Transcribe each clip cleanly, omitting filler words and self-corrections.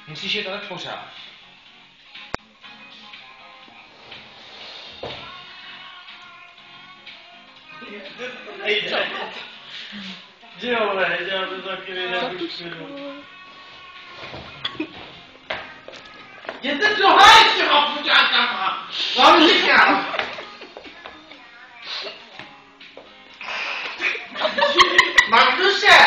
Musíš je tak pořád. Nejde. Jo, ne, já to taky nebudu. Jděte do háje s těma puťákama! Vám říkám! Magduše!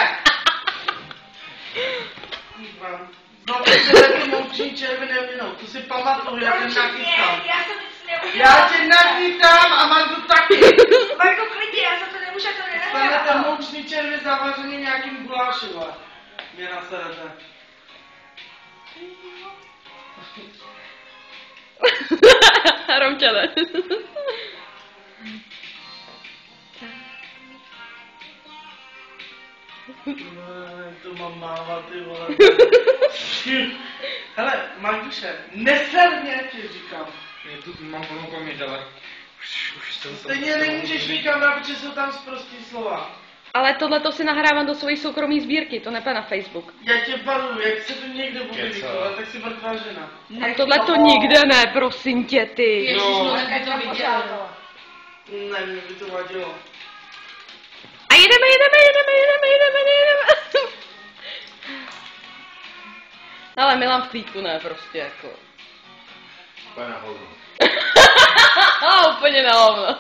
No ty se taky moučí červenou vinou, to si pamatuju, já tě nachytám. Já jsem nic neudělala. Já tě nachytám a Magdu taky. Marko, klidně, já za to nemůžu, já to Stanete nenahrávala. moučný červy zavařený nějakým gulášem, ale mě naserete. Romčane. To mám mávat, ty vole. Hele, Magduše, neser mě, ti říkám. Já tu mám plnou paměť, ale už to Stejně nemůžeš nikam dát, protože jsou tam sprostý slova. Ale tohleto si nahrávám do své soukromé sbírky, to nepůjde na Facebook. Já tě varuju, jak se to někde bude Keca. vykovat, tak si mrtvá žena. A tohleto nikde ne, prosím tě, ty. Ježiš, No. no, tak to viděla. Ne, mě by to vadilo. A jedeme. Ale Milan v klídku ne, prostě jako. Úplně na hovno. Úplně na hovno.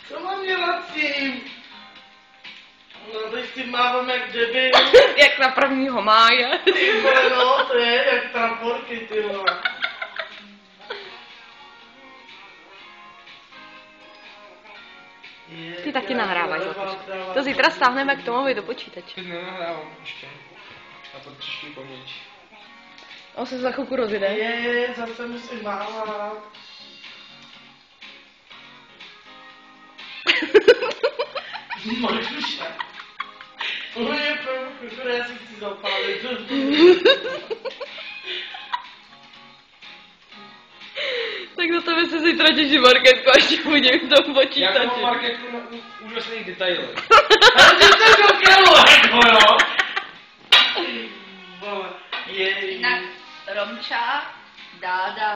Co mám dělat s tím? No, teď si mávám jak debil. Jak na 1. máje. Ty vole, no, to je jak praporky, ty vole. Ty taky nahráváš. To zítra stáhneme k Tomovi do počítače. Teď nenahrávám ještě. A to příští paměť. On se za chvilku rozjede. Je, zase musím mávat. Magduše. Úplně pro já si chci zapálit. Tak do tebe se zítra těší Marketko, až tě budím v tom Já počítači. mám marketku na úžasných detailech. Ale ty jsi do kelu, jako jo. Vole, jej. Jinak Romča, Dáda,